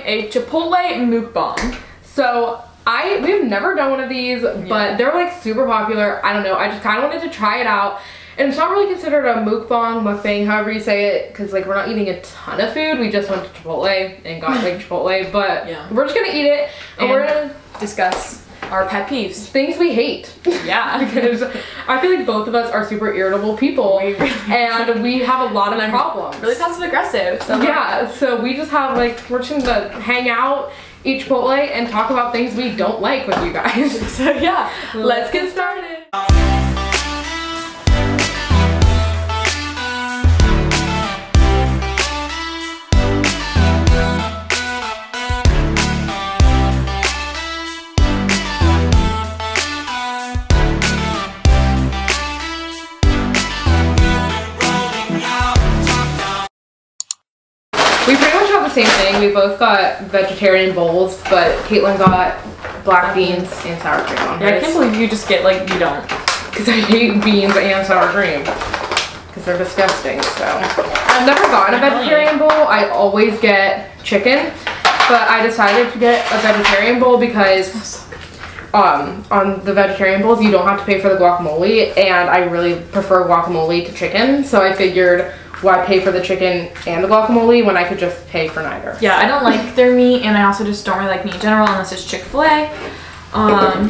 a Chipotle Mukbang. So we've never done one of these, but they're like super popular. I don't know, I just kind of wanted to try it out. And it's not really considered a mukbang, however you say it, because like we're not eating a ton of food. We just went to Chipotle and got like Chipotle, but we're just gonna eat it and we're gonna discuss our pet peeves. Things we hate. Yeah. Because I feel like both of us are super irritable people and we have a lot of problems. Really passive aggressive. So yeah, so we just have like, we're just gonna hang out, eat Chipotle, and talk about things we don't like with you guys. So yeah, let's get started. We pretty much have the same thing. We both got vegetarian bowls, but Katelyn got black beans and sour cream on hers. Yeah, I can't believe you just get like, you don't. Because I hate beans and sour cream. Because they're disgusting, so. I've never gotten a vegetarian bowl. I always get chicken. But I decided to get a vegetarian bowl because on the vegetarian bowls, you don't have to pay for the guacamole. And I really prefer guacamole to chicken. So I figured, why pay for the chicken and the guacamole when I could just pay for neither? Yeah, I don't like their meat, and I also just don't really like meat in general unless it's Chick-fil-A.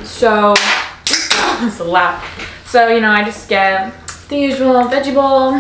So that's a lot. So, you know, I just get the usual veggie bowl.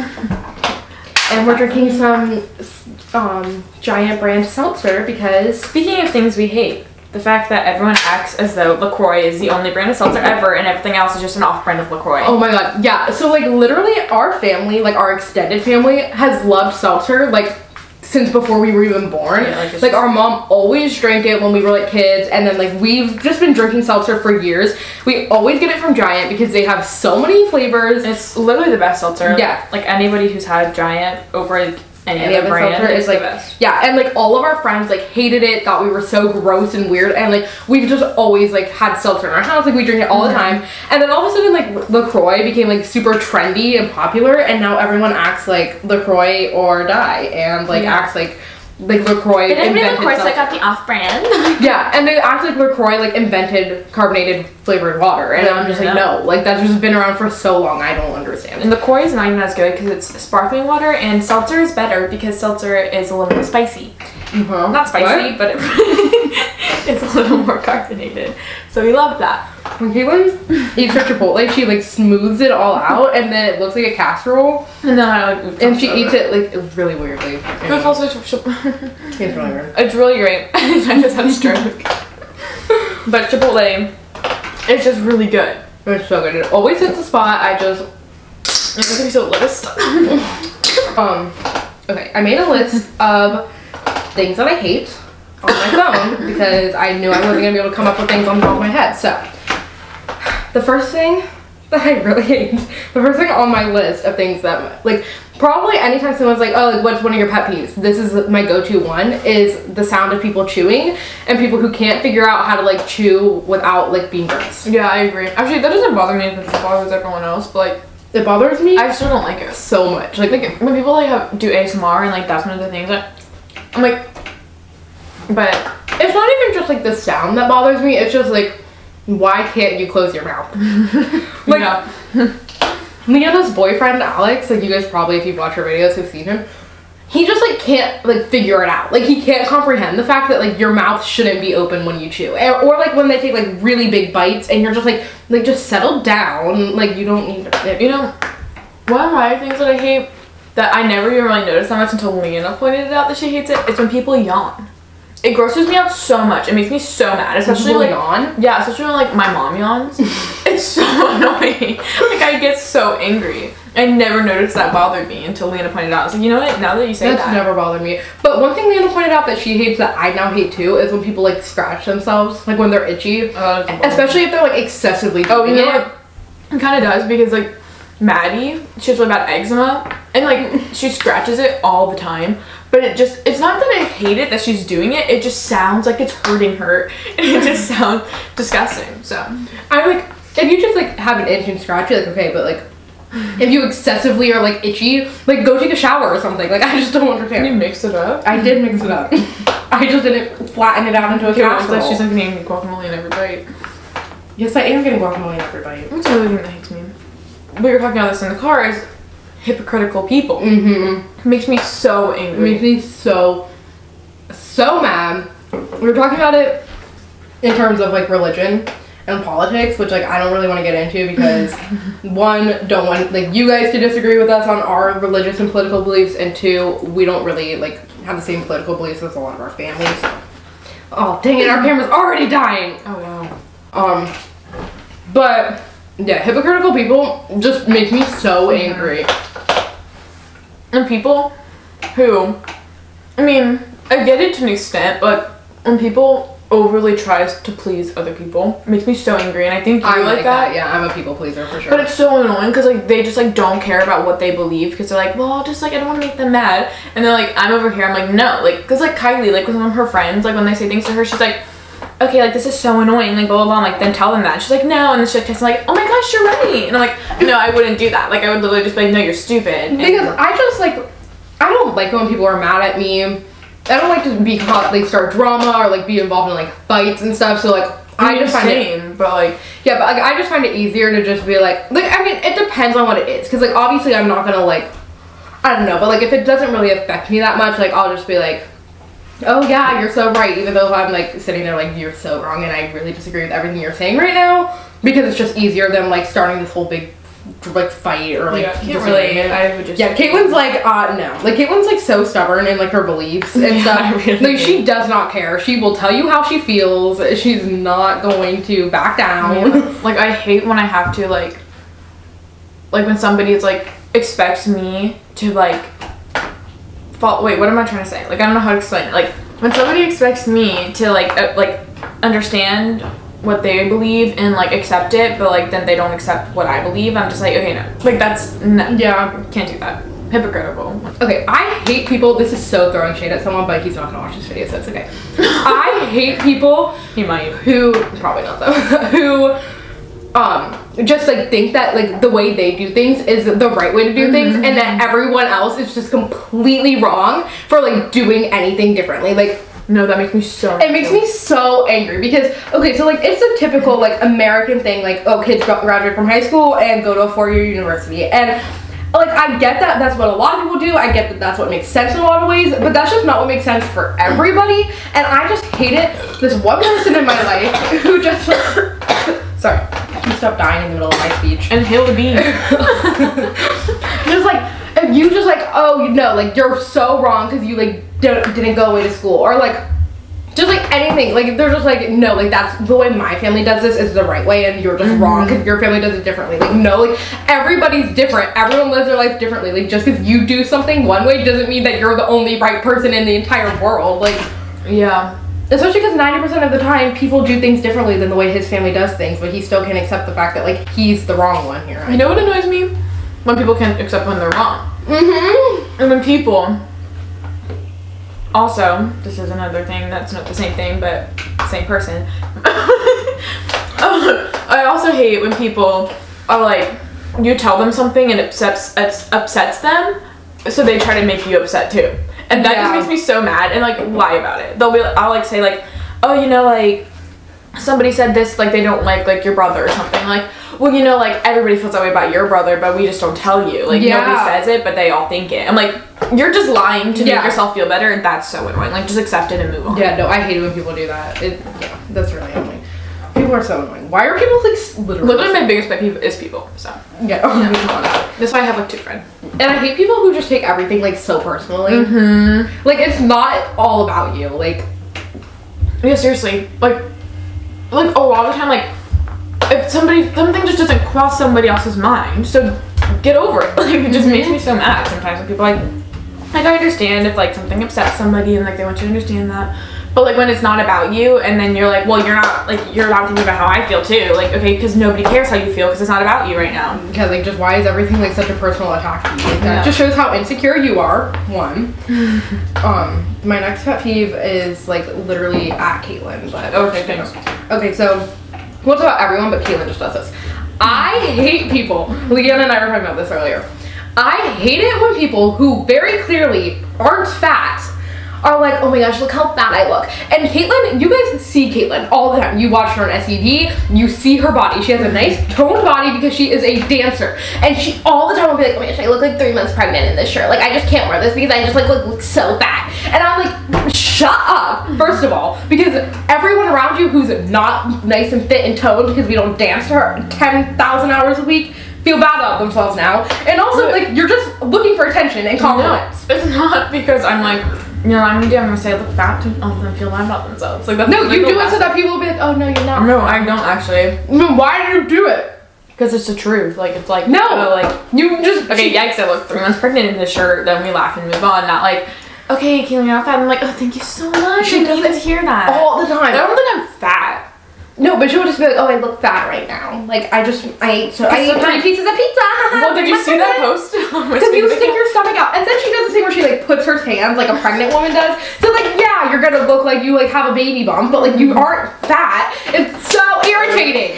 And we're drinking some Giant brand Seltzer because... Speaking of things we hate, the fact that everyone acts as though LaCroix is the only brand of seltzer ever and everything else is just an off-brand of LaCroix. Oh my god, yeah. So like literally our family, like our extended family, has loved seltzer like since before we were even born. Yeah, like our mom always drank it when we were like kids, and then like we've just been drinking seltzer for years. We always get it from Giant because they have so many flavors. It's literally the best seltzer. Yeah. Like anybody who's had Giant over any other brand, seltzer is like the best. Yeah, and like all of our friends like hated it, thought we were so gross and weird, and like we've just always like had seltzer in our house, like we drink it all the time. And then all of a sudden like LaCroix became like super trendy and popular, and now everyone acts like LaCroix or die, and like acts like LaCroix invented LaCroix like got the off-brand. Yeah, and they act like LaCroix like invented carbonated flavored water, and I'm just like, no, like that's just been around for so long, I don't understand. And LaCroix is not even as good because it's sparkling water, and seltzer is better because seltzer is a little more spicy. Not spicy, but it's a little more carbonated. So we love that. When Katelyn eats her Chipotle, she like smooths it all out, and then it looks like a casserole. And then I like, and she eats it like really weirdly. It's also it's really weird. It's really great. I just had a stroke. But Chipotle, it's just really good. It's so good. It always hits the spot. It's gonna be so list. Okay, I made a list of things that I hate on my phone because I knew I wasn't gonna be able to come up with things on the top of my head. So the first thing that I really hate, the first thing on my list of things that like probably anytime someone's like, oh, like, what's one of your pet peeves, this is my go-to one, is the sound of people chewing and people who can't figure out how to like chew without like being gross. Yeah, I agree. Actually, that doesn't bother me as much as it bothers everyone else, but like it bothers me. I still don't like it so much. Like when people like do ASMR and like that's one of the things that I'm like, but it's not even just like the sound that bothers me, it's just like, why can't you close your mouth? Like Leanna's boyfriend Alex, like you guys probably, if you've watched her videos, have seen him. He just like can't like figure it out. Like he can't comprehend the fact that like your mouth shouldn't be open when you chew, or like when they take like really big bites and you're just like just settle down. Like you don't need to. You know, one of my things that I hate that I never even really noticed that much until Leanna pointed it out that she hates it. It's when people yawn. It grosses me out so much. It makes me so mad, especially like yawn. Yeah, especially when like my mom yawns. It's so annoying. Like I get so angry. I never noticed that bothered me until Leanna pointed it out. I was like, you know what? Now that you say that's never bothered me. But one thing Leanna pointed out that she hates that I now hate too is when people like scratch themselves, like when they're itchy, especially if they're like excessively. Oh, you know what? It kind of does because like Maddie, she has really bad eczema, and like she scratches it all the time. But it's not that I hate it that she's doing it, it just sounds like it's hurting her, and it just sounds disgusting. So I'm like, if you just like have an itch and scratch, you're like, okay, but like if you excessively are like itchy, like go take a shower or something. Like I just don't understand. Can you mix it up? I did mix it up. I just didn't flatten it out into a casserole. She's like eating guacamole in every bite. Yes, I am getting guacamole in every bite. What's another thing that hates me? We were talking about this in the car, is hypocritical people. It makes me so angry. It makes me so mad. We were talking about it in terms of like religion and politics, which like I don't really want to get into because one, don't want like you guys to disagree with us on our religious and political beliefs, and two, we don't really like have the same political beliefs as a lot of our families. Oh dang it, our camera's already dying. Oh wow. But yeah, hypocritical people just make me so angry. And people who, I mean, I get it to an extent, but when people overly tries to please other people, it makes me so angry. And I think you're like that. Yeah, I'm a people pleaser for sure. But it's so annoying because like they just like don't care about what they believe because they're like, well, just like I don't want to make them mad. And they're like, I'm over here. I'm like, no, like because like Kylie, like with one of her friends, like when they say things to her, she's like, okay, like this is so annoying, like blah blah blah. I'm like, then tell them that. She's like, no, and then she's like, oh my gosh, you're right. And I'm like, no, I wouldn't do that. Like I would literally just be like, no, you're stupid. Because I just like, I don't like when people are mad at me. I don't like to be caught, like start drama or like be involved in like fights and stuff. So like I just find it, but like yeah, but like I just find it easier to just be like I mean it depends on what it is, because like obviously I'm not gonna like, I don't know, but like if it doesn't really affect me that much, like I'll just be like, oh yeah, you're so right, even though I'm like sitting there like you're so wrong and I really disagree with everything you're saying right now, because it's just easier than like starting this whole big like fight or like can't relate. I would just Caitlin's like no, like Caitlin's like so stubborn in like her beliefs and stuff. Really like she does not care. She will tell you how she feels. She's not going to back down. Like I hate when I have to like when somebody's like expects me to like wait, what am I trying to say? Like I don't know how to explain it. Like when somebody expects me to like understand what they believe and like accept it, but like then they don't accept what I believe, I'm just like, okay, no, like that's no, yeah, can't do that. Hypocritical. Okay, I hate people. This is so throwing shade at someone, but he's not gonna watch this video, so it's okay. I hate people. He might. Who probably not though. Who just like think that like the way they do things is the right way to do things, and that everyone else is just completely wrong for like doing anything differently. Like no, that makes me so it makes me so angry because okay, so like it's a typical like American thing, like oh, kids graduate from high school and go to a 4-year university, and like I get that that's what a lot of people do. I get that that's what makes sense in a lot of ways, but that's just not what makes sense for everybody. And I just hate it. This one person in my life who just sorry, you stopped dying in the middle of my speech. And hail the bean. Just like if you just like, oh no, like you're so wrong because you like didn't go away to school, or like just like anything, like they're just like no, like that's the way my family does this is the right way and you're just wrong because your family does it differently. Like no, like everybody's different, everyone lives their life differently. Like just because you do something one way doesn't mean that you're the only right person in the entire world. Like yeah, especially because 90% of the time people do things differently than the way his family does things, but he still can't accept the fact that like he's the wrong one here. You know what annoys me? When people can't accept when they're wrong. And when people also, this is another thing that's not the same thing but same person. I also hate when people are like, you tell them something and it upsets them, so they try to make you upset too. And that just makes me so mad, and like lie about it. I'll like say like, oh, you know, like somebody said this, like they don't like your brother or something. Like, well, you know, like everybody feels that way about your brother, but we just don't tell you. Like nobody says it, but they all think it. I'm like, you're just lying to make yourself feel better, and that's so annoying. Like just accept it and move on. Yeah, no, I hate it when people do that. Yeah, that's really annoying. People are so annoying. Why are people like literally my biggest pet peeve is people. So yeah, that's why I have like 2 friends. And I hate people who just take everything like so personally. Like it's not all about you. Like yeah, seriously. Like a lot of the time, like if something just doesn't cross somebody else's mind, so get over it. Like it just makes me so mad sometimes when people like I understand if like something upsets somebody and like they want you to understand that, but like when it's not about you and then you're like, well, you're not thinking about how I feel too. Like okay, because nobody cares how you feel because it's not about you right now. Yeah, like just why is everything like such a personal attack to you? Like, that just shows how insecure you are. One. My next pet peeve is like literally at Katelyn, but okay, thanks. Okay, so well, it's about everyone, but Katelyn just does this. I hate people. Leanna and I were talking about this earlier. I hate it when people who very clearly aren't fat are like, oh my gosh, look how fat I look. And Katelyn, you guys see Katelyn all the time. You watch her on SED, you see her body. She has a nice toned body because she is a dancer. And she all the time will be like, oh my gosh, I look like 3 months pregnant in this shirt. Like, I just can't wear this because I just like look so fat. And I'm like, shut up, first of all, because everyone around you who's not nice and fit and toned because we don't dance to her 10,000 hours a week feel bad about themselves now. And also, like, you're just looking for attention and compliments. No, it's not because I'm like, you know, I'm gonna say I look fat to all of them feel bad about themselves. Like, that's no, you do it so that people will be like, oh no, you're not. No, I don't actually. No, why do you do it? Because it's the truth. Like, it's like, no, like, you just, okay, yikes, I look 3 months pregnant in this shirt, then we laugh and move on. Not like, okay, Katelyn, you're not fat. I'm like, oh, thank you so much. She doesn't hear that all the time. I don't think I'm fat. No, but she'll just be like, oh, I look fat right now. Like, I ate 3 pieces of pizza. Well, did you see that post? Because you stick your stomach out. And then she does the thing where she, like, puts her hands like a pregnant woman does. So, like, yeah, you're gonna look like you, like, have a baby bump, but, like, you aren't fat. It's so irritating.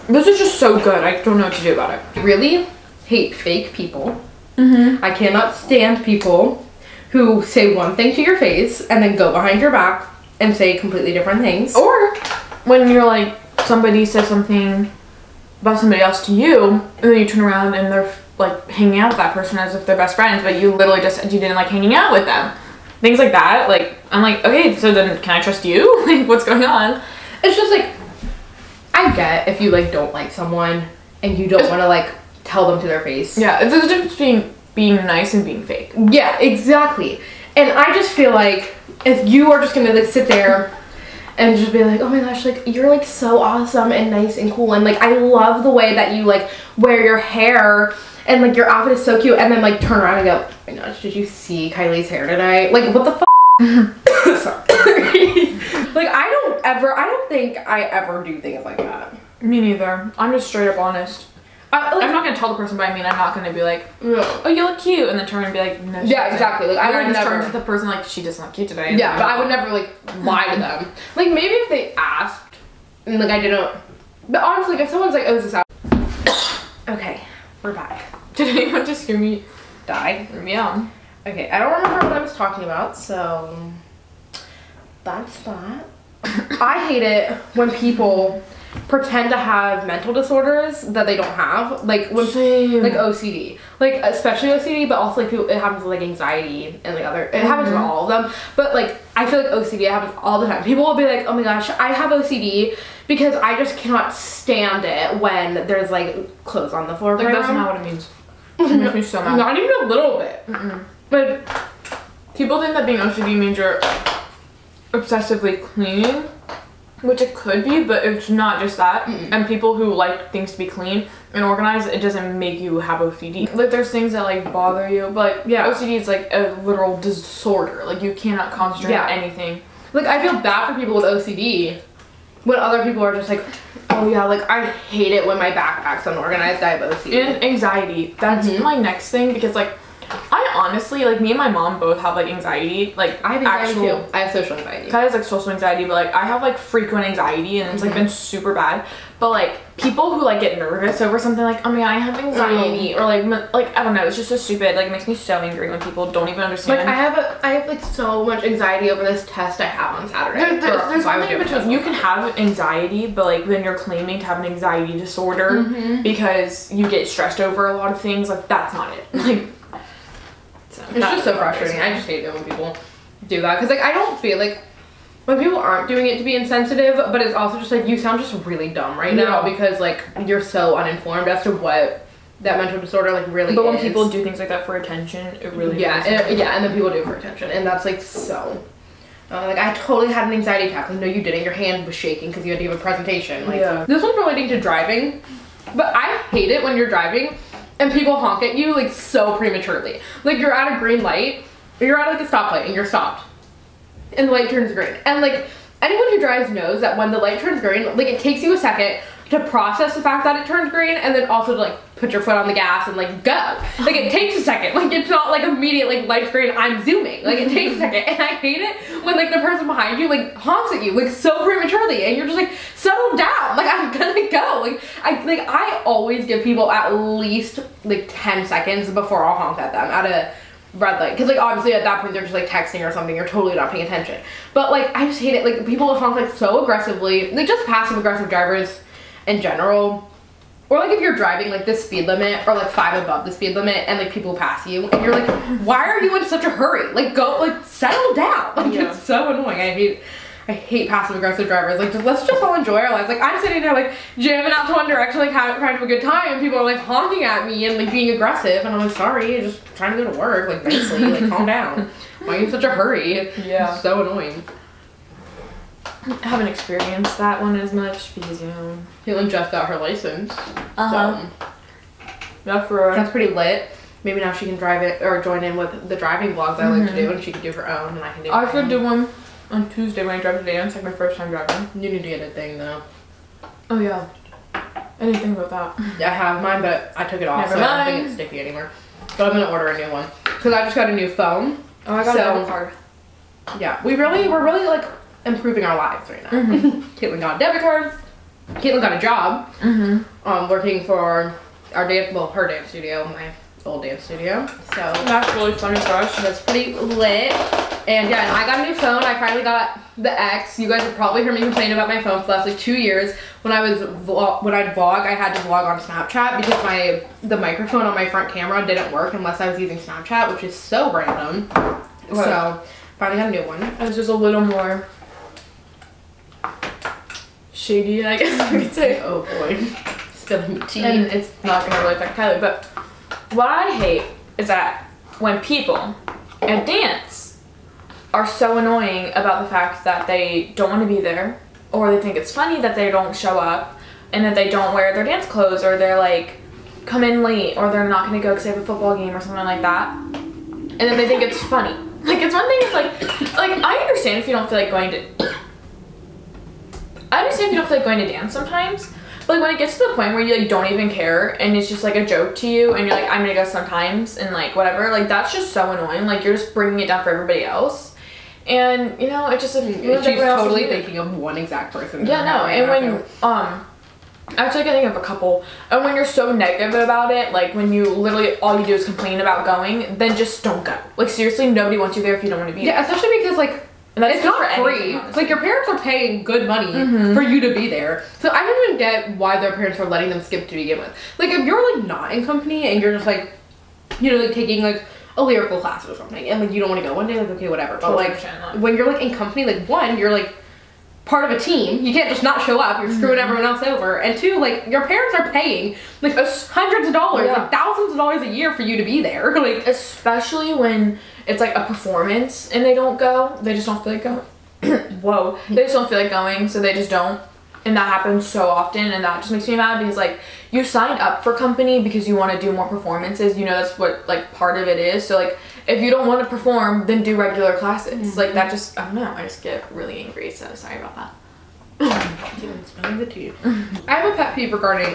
This is just so good. I don't know what to do about it. Really hate fake people. I cannot stand people who say one thing to your face and then go behind your back and say completely different things. Or when you're like, somebody says something about somebody else to you, and then you turn around and they're like hanging out with that person as if they're best friends, but you literally just said you didn't like hanging out with them. Things like that. Like, I'm like, okay, so then can I trust you? Like, what's going on? It's just like, I get if you like don't like someone and you don't want to like tell them to their face. Yeah, there's a difference between being nice and being fake. Yeah, exactly. And I just feel like if you are just gonna like sit there and just be like, oh my gosh, like you're like so awesome and nice and cool, and like I love the way that you like wear your hair and like your outfit is so cute, and then like turn around and go, oh my gosh, did you see Kylie's hair today? Like, what the f? Sorry. Like, I don't think I ever do things like that. Me neither. I'm just straight up honest. I'm not gonna tell the person, but I mean, I'm not gonna be like, oh, you look cute, and then turn and be like, no. Yeah, exactly. Like, I would just never turn to the person like, she doesn't look cute today. Yeah, but I would never like lie to them. Like, maybe if they asked, and like I didn't. But honestly, like, if someone's like, oh, is this out? Okay, we're back. Did anyone just hear me Die? Yeah. Okay, I don't remember what I was talking about, so that's that. I hate it when people pretend to have mental disorders that they don't have, like when like OCD, like especially OCD, but also like people, it happens with like anxiety and like other, it happens with all of them, but like I feel like OCD, it happens all the time. People will be like, oh my gosh, I have OCD because I just cannot stand it when there's like clothes on the floor. Like, that's not what it means. It makes me so mad. Not even a little bit. But people think that being OCD means you're obsessively cleaning, which it could be, but it's not just that. And people who like things to be clean and organized, it doesn't make you have OCD. Like, there's things that like bother you, but yeah, OCD is like a literal disorder. Like, you cannot concentrate on anything. Like, I feel bad for people with OCD when other people are just like, oh yeah, like I hate it when my backpack's unorganized, I have OCD. And anxiety, that's my next thing, because like I honestly, like, me and my mom both have like anxiety. Like, I have anxiety too. I have social anxiety. Kylie has like social anxiety, but like I have like frequent anxiety, and it's like been super bad. But like people who like get nervous over something like, oh my god, I have anxiety, or like I don't know, it's just so stupid. Like, it makes me so angry when people don't even understand. Like, I have like so much anxiety over this test I have on Saturday. There's one thing between, you can have anxiety, but like then you're claiming to have an anxiety disorder because you get stressed over a lot of things. Like, that's not it. Like, it's just so frustrating. I just hate it when people do that, because like I don't feel like when people aren't doing it to be insensitive, but it's also just like, you sound just really dumb right now because like you're so uninformed as to what that mental disorder like really is. But when people do things like that for attention, it really and then people do it for attention, and that's like so like I totally had an anxiety attack. Like, no, you didn't. Your hand was shaking because you had to give a presentation. Like, this one's relating to driving, but I hate it when you're driving and people honk at you like so prematurely. Like, you're at a green light, or you're at like a stoplight and you're stopped, and the light turns green. And like, anyone who drives knows that when the light turns green, like, it takes you a second to process the fact that it turns green, and then also to like put your foot on the gas and like go. Like, it takes a second. Like, it's not like immediate, like, light's green, I'm zooming. Like, it takes a second. And I hate it when like the person behind you like honks at you like so prematurely, and you're just like, settle down. Like, I'm gonna go. Like, I always give people at least like 10 seconds before I'll honk at them, out of red light. Because, like, obviously at that point they're just, like, texting or something. You're totally not paying attention. But, like, I just hate it. Like, people honk, like, so aggressively. Like, just passive-aggressive drivers in general. Or, like, if you're driving, like, the speed limit or, like, 5 above the speed limit and, like, people pass you. And you're like, why are you in such a hurry? Like, go, like, settle down. Like, it's so annoying. I hate passive-aggressive drivers. Like, let's just all enjoy our lives. Like, I'm sitting there, like, jamming out to One Direction, like, trying to have a good time, and people are, like, honking at me and, like, being aggressive, and I'm like, sorry, just trying to go to work, like, nicely, like, calm down. Why are you in such a hurry? Yeah. It's so annoying. I haven't experienced that one as much because, you know. Katelyn just got her license. So. That's pretty lit. Maybe now she can drive it, or join in with the driving vlogs I like to do, and she can do her own, and I can do I should do one on Tuesday when I drive to dance, like my first time driving. You need to get a thing though. Oh yeah. I didn't think about that. I have mine, but I took it off, so I don't think it's sticky anymore. But I'm gonna order a new one. Because I just got a new phone. Oh, I got a debit card. Yeah, we're really like improving our lives right now. Katelyn got debit cards. Katelyn got a job. Working for our her dance studio, my old dance studio. So that's really funny for us. That's pretty lit. And yeah, and I got a new phone. I finally got the X. You guys have probably heard me complain about my phone for the last like 2 years. When I'd vlog, I had to vlog on Snapchat because the microphone on my front camera didn't work unless I was using Snapchat, which is so random. What? So finally got a new one. It's just a little more shady, I guess I could say. Oh boy, spilling tea. And it's not gonna really affect Kylie, but what I hate is that when people at dance are so annoying about the fact that they don't want to be there, or they think it's funny that they don't show up, and that they don't wear their dance clothes, or they're like come in late, or they're not going to go because they have a football game or something like that, and then they think it's funny. Like, it's one thing if like I understand if you don't feel like going to dance sometimes, but like when it gets to the point where you like don't even care and it's just like a joke to you and you're like, I'm gonna go sometimes and like whatever, like that's just so annoying. Like, you're just bringing it down for everybody else. And you know, it just she's totally thinking of one exact person. Yeah, no, and when actually I can think of a couple. And when you're so negative about it, like when you literally all you do is complain about going, then just don't go. Like, seriously, nobody wants you there if you don't want to be there. Yeah, especially because like it's not free. Like, your parents are paying good money for you to be there. So I don't even get why their parents are letting them skip to begin with. Like, if you're like not in company and you're just like, you know, like taking like a lyrical class or something, and like you don't want to go one day, like okay, whatever. But like when you're like in company, like one, you're like part of a team. You can't just not show up. You're screwing everyone else over. And two, like your parents are paying like hundreds of dollars, like thousands of dollars a year for you to be there. Like, especially when it's like a performance and they don't go, they just don't feel like going. Whoa, they just don't feel like going, so they just don't. And that happens so often, and that just makes me mad because like you signed up for company because you want to do more performances. You know, that's what like part of it is. So like if you don't want to perform, then do regular classes. Like that just, I don't know, I just get really angry. So sorry about that. Spilling the tea. I have a pet peeve regarding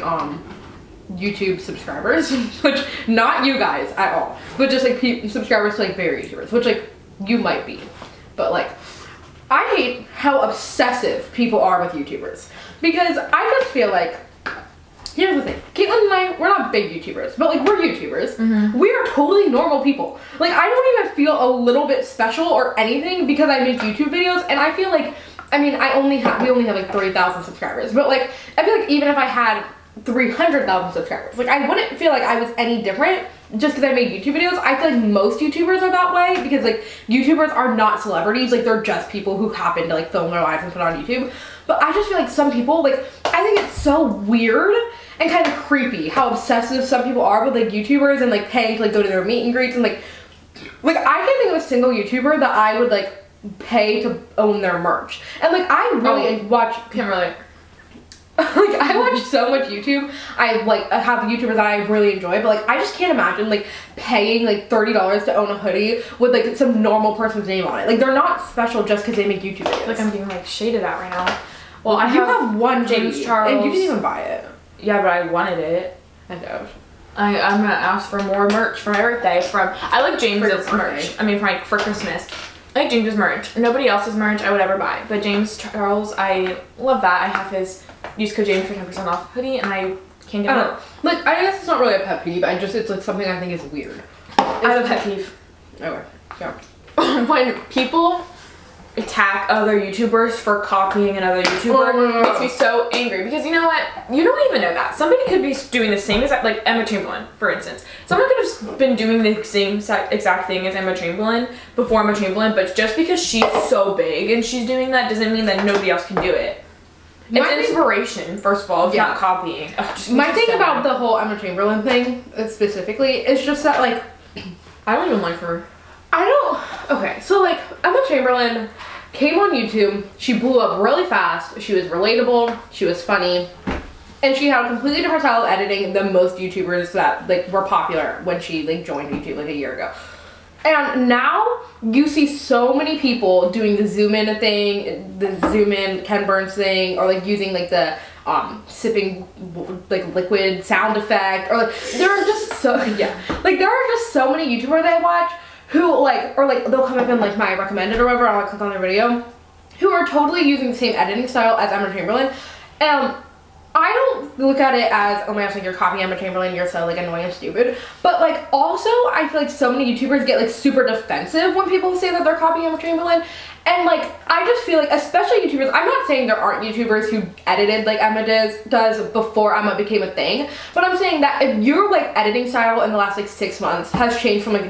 YouTube subscribers, which not you guys at all, but just like subscribers to like very YouTubers, which like you might be, but like I hate how obsessive people are with YouTubers, because I just feel like, here's the thing, Katelyn and I, we're not big YouTubers, but like we're YouTubers. We are totally normal people. Like, I don't even feel a little bit special or anything because I make YouTube videos, and I feel like, I mean, we only have like 3,000 subscribers, but like I feel like even if I had 300,000 subscribers, like I wouldn't feel like I was any different just because I made YouTube videos. I feel like most YouTubers are that way because like YouTubers are not celebrities, like they're just people who happen to like film their lives and put it on YouTube. But I just feel like some people, like, I think it's so weird and kind of creepy how obsessive some people are with like YouTubers and like paying to like go to their meet and greets, and like I can't think of a single YouTuber that I would like pay to own their merch. And like I really watch, can't relate. Like, I watch so much YouTube. I like have YouTubers that I really enjoy, but like I just can't imagine like paying like $30 to own a hoodie with like some normal person's name on it. Like, they're not special just because they make YouTube videos. Like, I'm being like shaded at right now. Well, you have one James Charles, and you didn't even buy it. Yeah, but I wanted it. I know. I'm gonna ask for more merch for my birthday. I like James's merch. I mean, for Christmas. I like James's merch. Nobody else's merch I would ever buy, but James Charles, I love that. I have his use code James for 10% off hoodie, and I can't get it. Like, I guess it's not really a pet peeve. It's like something I think is weird. I have a pet peeve. Okay. Yeah. When people attack other YouTubers for copying another YouTuber, it makes me so angry because you know what? You don't even know that. Somebody could be doing the same exact, like Emma Chamberlain, for instance. Someone could have been doing the same exact thing as Emma Chamberlain before Emma Chamberlain, but just because she's so big and she's doing that doesn't mean that nobody else can do it. It's inspiration, first of all, it's not copying. My thing about the whole Emma Chamberlain thing, specifically, is just that, like, I don't even like her. Okay, so, like, Emma Chamberlain came on YouTube, she blew up really fast, she was relatable, she was funny, and she had a completely different style of editing than most YouTubers that, like, were popular when she, like, joined YouTube, like, a year ago. And now you see so many people doing the zoom in thing, the zoom in Ken Burns thing, or like using like the sipping like liquid sound effect, or like there are just so like there are just so many YouTubers I watch who like, or like they'll come up in like my recommended or whatever, I'll click on their video, who are totally using the same editing style as Emma Chamberlain. I don't look at it as, oh my gosh, like you're copying Emma Chamberlain, you're so like annoying and stupid. But like also, I feel like so many YouTubers get like super defensive when people say that they're copying Emma Chamberlain. And like, I just feel like, especially YouTubers, I'm not saying there aren't YouTubers who edited like Emma does before Emma became a thing. But I'm saying that if your like editing style in the last like 6 months has changed from like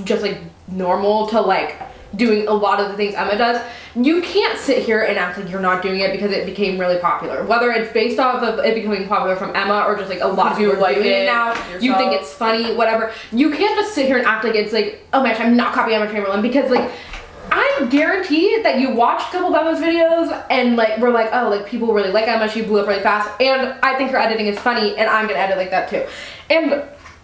just like normal to like doing a lot of the things Emma does, you can't sit here and act like you're not doing it because it became really popular. Whether it's based off of it becoming popular from Emma or just like a lot of people are doing it now, yourself. You think it's funny, whatever. You can't just sit here and act like it's like, oh my gosh, I'm not copying Emma Chamberlain, because like, I guarantee that you watched a couple of Emma's videos and like we're like, oh, like people really like Emma, she blew up really fast, and I think her editing is funny and I'm gonna edit like that too. And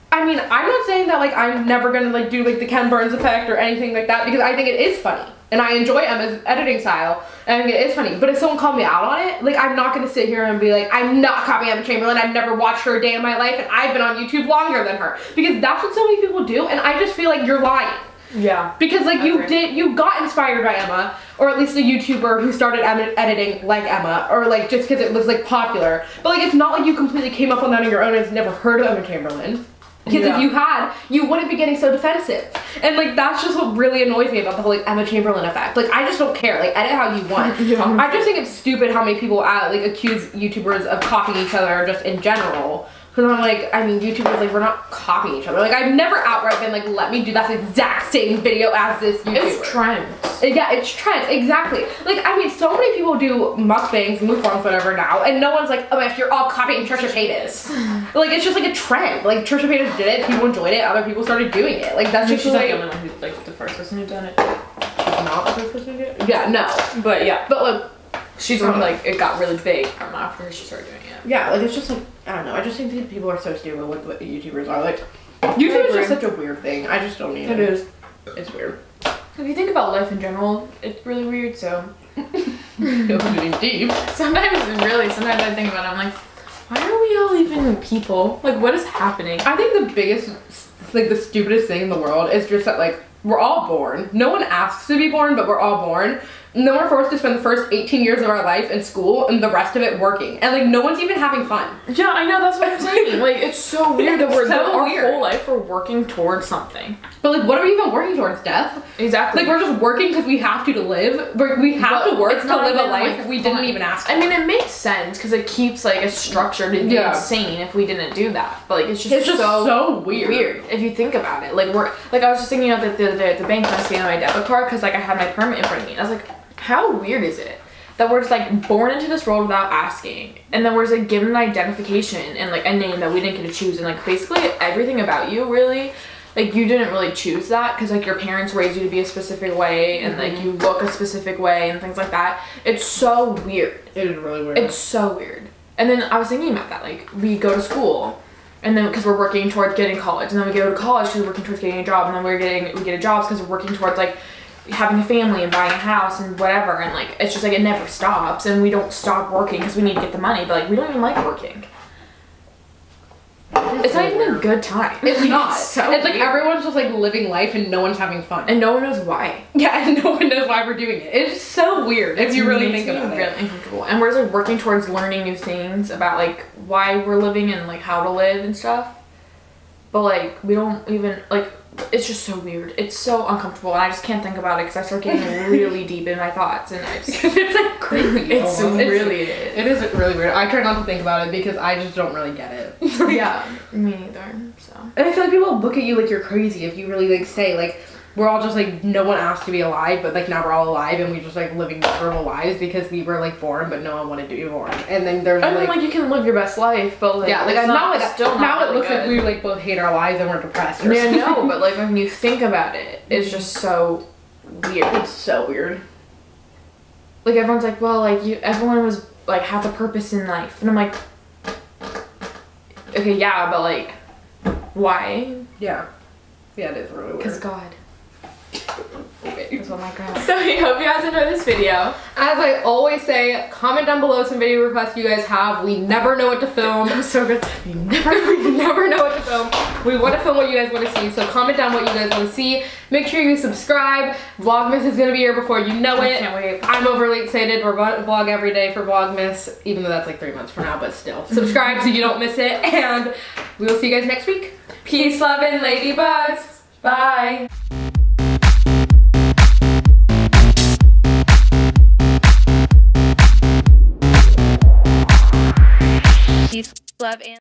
I mean, I'm not saying that like I'm never gonna like do like the Ken Burns effect or anything like that, because I think it is funny and I enjoy Emma's editing style and I think it is funny. But if someone called me out on it, like I'm not gonna sit here and be like, I'm not copying Emma Chamberlain, I've never watched her a day in my life and I've been on YouTube longer than her, because that's what so many people do, and I just feel like you're lying. Yeah. Because like you got inspired by Emma, or at least a YouTuber who started editing like Emma, or like just because it was like popular. But like it's not like you completely came up on that on your own and has never heard of Emma Chamberlain. Because if you had, you wouldn't be getting so defensive. And like that's just what really annoys me about the whole like Emma Chamberlain effect. Like I just don't care. Like edit how you want. I just think it's stupid how many people like accuse YouTubers of copying each other just in general. Because I'm like, I mean, YouTubers, like, we're not copying each other. Like, I've never outright been like, let me do that exact same video as this YouTuber. It's trends. Yeah, it's trends, exactly. Like, I mean, so many people do mukbangs, mukbangs, whatever now, and no one's like, oh my gosh, you're all copying Trisha Paytas. Like, it's just like a trend. Like, Trisha Paytas did it, people enjoyed it, other people started doing it. Like, that's just she's like the first person who done it. She's not the first person who did it? Yeah, no. But yeah. But like, she's when like it got really big from after she started doing it. Yeah, like it's just like, I don't know, I just think that people are so stupid with what YouTubers are. Like, YouTube is just such a weird thing. I just don't need it. It is. It's weird. If you think about life in general, it's really weird, so. Getting deep. Sometimes I think about it, I'm like, why are we all even people? Like, what is happening? I think the biggest, like the stupidest thing in the world is just that like, we're all born. No one asks to be born, but we're all born. And then we're forced to spend the first 18 years of our life in school and the rest of it working. And like no one's even having fun. Yeah, I know, that's what I'm saying. Like it's so weird that we're our whole life we're working towards something. But like what are we even working towards? Death? Exactly. Like we're just working because we have to live. We have to work to live a life we didn't even ask for. I mean, it makes sense because it keeps like a structured and insane if we didn't do that. But like it's just so weird if you think about it. Like I was just thinking of it the other day at the bank when I was getting my debit card because like I had my permit in front of me. And I was like, how weird is it that we're just like born into this world without asking, and then we're just like given an identification and like a name that we didn't get to choose, and like basically everything about you really, like you didn't really choose that because like your parents raised you to be a specific way and like you look a specific way and things like that. It's so weird. It is really weird. It's so weird. And then I was thinking about that, like we go to school and then because we're working towards getting college, and then we go to college because we're working towards getting a job, and then we get a job because we're working towards like having a family and buying a house and whatever, and like it's just like it never stops, and we don't stop working because we need to get the money, but like we don't even like working. It's not even a good time. It's not. It's like everyone's just like living life and no one's having fun. And no one knows why. Yeah, and no one knows why we're doing it. It's so weird if you really think about it. Really uncomfortable. And we're just like working towards learning new things about like why we're living and like how to live and stuff. But like we don't even like it's just so weird. It's so uncomfortable, and I just can't think about it because I start getting really deep in my thoughts, and I just it's like creepy. it's really it is really weird. I try not to think about it because I just don't really get it. Yeah, me neither. So, and I feel like people look at you like you're crazy if you really like say like, we're all just like, no one asked to be alive, but like now we're all alive and we just like living miserable lives because we were like born, but no one wanted to be born. And then there's I mean, like you can live your best life, but like yeah, like it's now it's still now not it looks really like we like both hate our lives and we're depressed. Or yeah, something. no, but like when you think about it, it's just so weird. It's so weird. Like everyone's like, well, like everyone was like has a purpose in life, and I'm like, okay, yeah, but like, why? Yeah, it is really weird. Because God. Okay. That's what my grandma. So we hope you guys enjoyed this video. As I always say, comment down below some video requests you guys have. We never know what to film. So good. We never know what to film. We want to film what you guys want to see. So comment down what you guys want to see. Make sure you subscribe. Vlogmas is going to be here before you know it. I can't wait. I'm overly excited. We're going to vlog every day for Vlogmas, even though that's like 3 months from now, but still. Subscribe so you don't miss it. And we will see you guys next week. Peace, love, and ladybugs. Bye. Peace, love, and